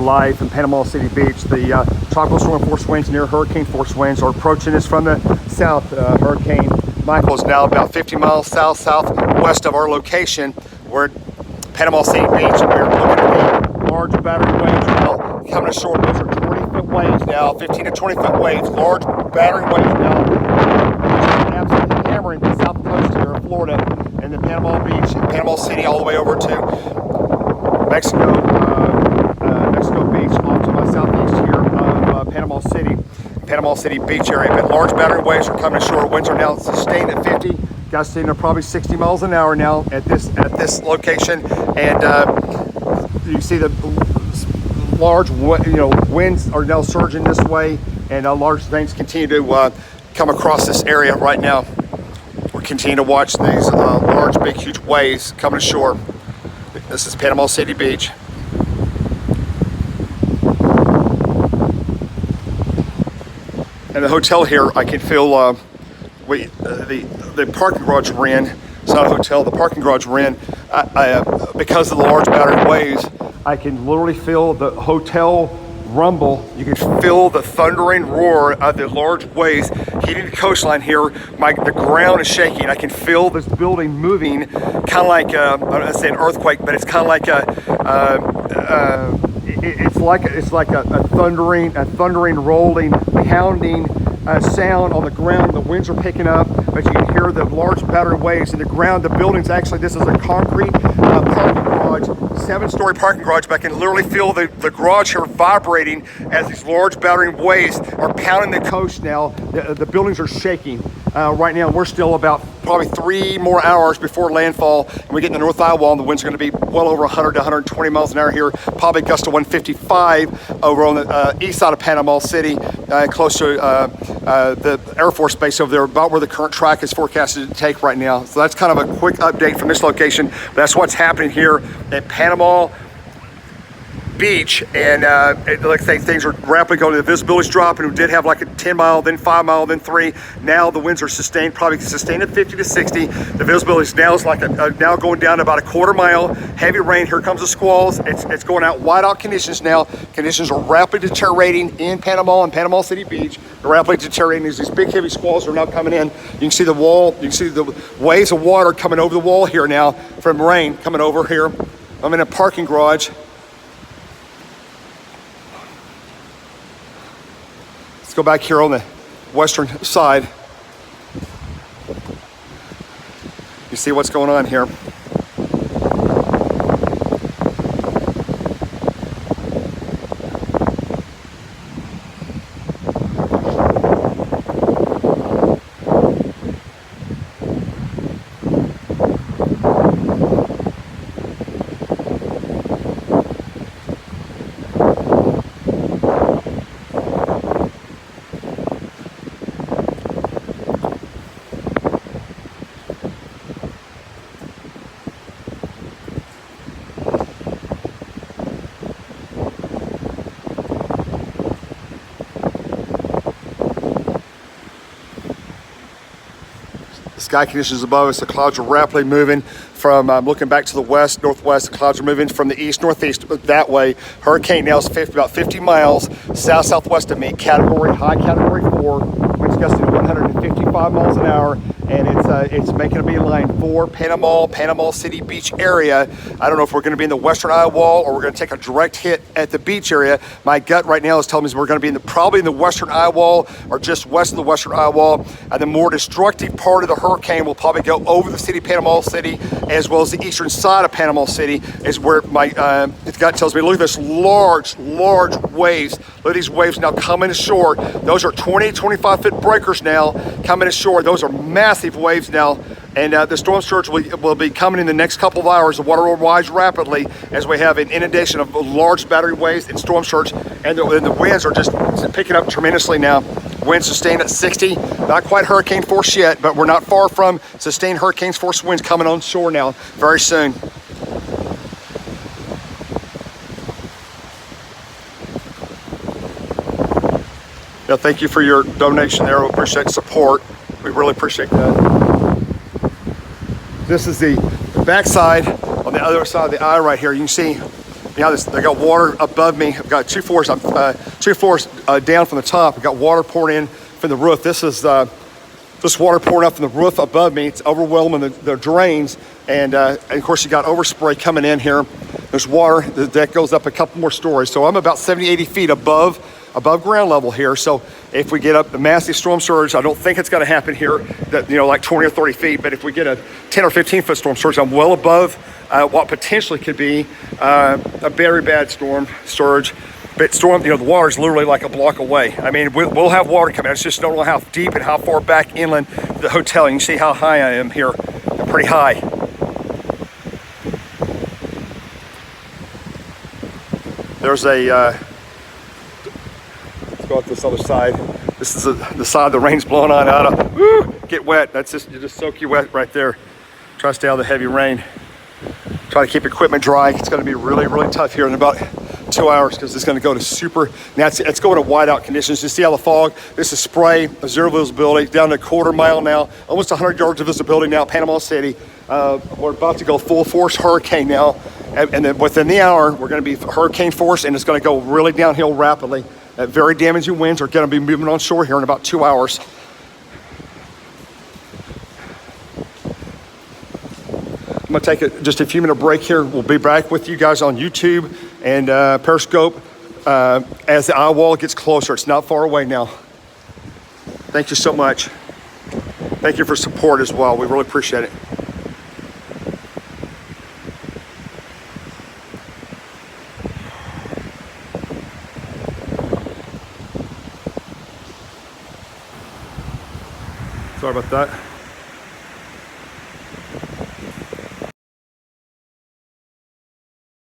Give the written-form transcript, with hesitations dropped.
live from Panama City Beach. The tropical storm force winds near hurricane force winds are approaching us from the south. Hurricane Michael is now about 50 miles southwest of our location. We're at Panama City Beach, and we're looking at the large battery waves now coming ashore. Those are 20-foot waves now, 15 to 20-foot waves, large battery waves now, absolutely hammering the south coast here of Florida and the Panama Beach, Panama City, all the way over to Mexico Beach, off to my southeast here of Panama City Beach area. But large battery waves are coming ashore. Winds are now sustained at 50, gusting to probably 60 miles an hour now at this location. And you see the large, winds are now surging this way, and large things continue to come across this area right now. We're continuing to watch these large, big, huge waves coming ashore. This is Panama City Beach. And the hotel here, I can feel the parking garage we're in. It's not a hotel. The parking garage we're in, because of the large battery waves, I can literally feel the hotel rumble. You can feel the thundering roar of the large waves hitting the coastline here. The ground is shaking. I can feel this building moving, kind of like I don't want to say an earthquake, but it's kind of like it's like a thundering, rolling, pounding sound on the ground. The winds are picking up, but you can hear the large battery waves in the ground. The building's actually, this is a concrete parking garage, 7-story parking garage, but I can literally feel the garage here vibrating as these large battery waves are pounding the coast now. The buildings are shaking right now. We're still about probably 3 more hours before landfall, and we get in the North Eye Wall, and the winds are going to be well over 100 to 120 miles an hour here, probably gust to 155 over on the east side of Panama City, close to the Air Force Base over there, about where the current track is forecasted to take right now. So that's kind of a quick update from this location. That's what's happening here at Panama Beach, and like I say, things are rapidly going. The visibility's dropping. We did have like a 10 mile, then 5 mile, then 3. Now the winds are sustained, probably sustained at 50 to 60. The visibility now is like now going down to about a quarter mile. Heavy rain. Here comes the squalls. It's going out whiteout conditions now. Conditions are rapidly deteriorating in Panama and Panama City Beach. They're rapidly deteriorating as these big heavy squalls are now coming in. You can see the wall. You can see the waves of water coming over the wall here now from rain coming over here. I'm in a parking garage. Go back here on the western side. You see what's going on here. Sky conditions above us, the clouds are rapidly moving from, looking back to the west, northwest, the clouds are moving from the east, northeast, that way. Hurricane now is about 50 miles south-southwest of me, high category 4, winds gusting to 155 miles an hour, and it's making a beeline for Panama City Beach area. I don't know if we're going to be in the western eye wall or we're going to take a direct hit at the beach area. My gut right now is telling me we're going to be probably in the western eye wall or just west of the western eye wall. And the more destructive part of the hurricane will probably go over the city of Panama City, as well as the eastern side of Panama City, is where my gut tells me. Look at this large waves. Look at these waves now coming ashore. Those are 20, 25-foot breakers now coming ashore. Those are massive waves now. And the storm surge will be coming in the next couple of hours. The water will rise rapidly as we have an inundation of large battery waves and storm surge. And the winds are just picking up tremendously now. Winds sustained at 60. Not quite hurricane force yet, but we're not far from sustained hurricane force winds coming on shore now very soon. Yeah, thank you for your donation there. We appreciate the support. We really appreciate that. This is the backside on the other side of the eye right here. You can see You know, they got water above me. I've got two floors down from the top. I've got water pouring in from the roof. This is this water pouring up from the roof above me. It's overwhelming the drains, and of course you got overspray coming in here. There's water. The deck goes up a couple more stories. So I'm about 70, 80 feet above ground level here. So if we get up a massive storm surge, I don't think it's going to happen here, that, you know, like 20 or 30 feet. But if we get a 10 or 15 foot storm surge, I'm well above what potentially could be a very bad storm surge. But storm, you know, the water's literally like a block away. I mean, we'll have water coming. It's just don't know how deep and how far back inland the hotel. You can see how high I am here. I'm pretty high. There's a, let's go out this other side. This is the side the rain's blowing on out of. Woo, get wet. That's just, you just soak you wet right there. Try to stay out of the heavy rain. Try to keep equipment dry. It's going to be really, really tough here in about 2 hours because it's going to go to super. Now it's going to whiteout conditions. You see how the fog. This is spray, zero visibility, down to a quarter mile now, almost 100 yards of visibility now. Panama City. We're about to go full force hurricane now, and then within the hour we're going to be hurricane force, and it's going to go really downhill rapidly. Very damaging winds are going to be moving on shore here in about 2 hours. I'm going to take just a few minute break here. We'll be back with you guys on YouTube and Periscope as the eye wall gets closer. It's not far away now. Thank you so much. Thank you for support as well. We really appreciate it. Sorry about that.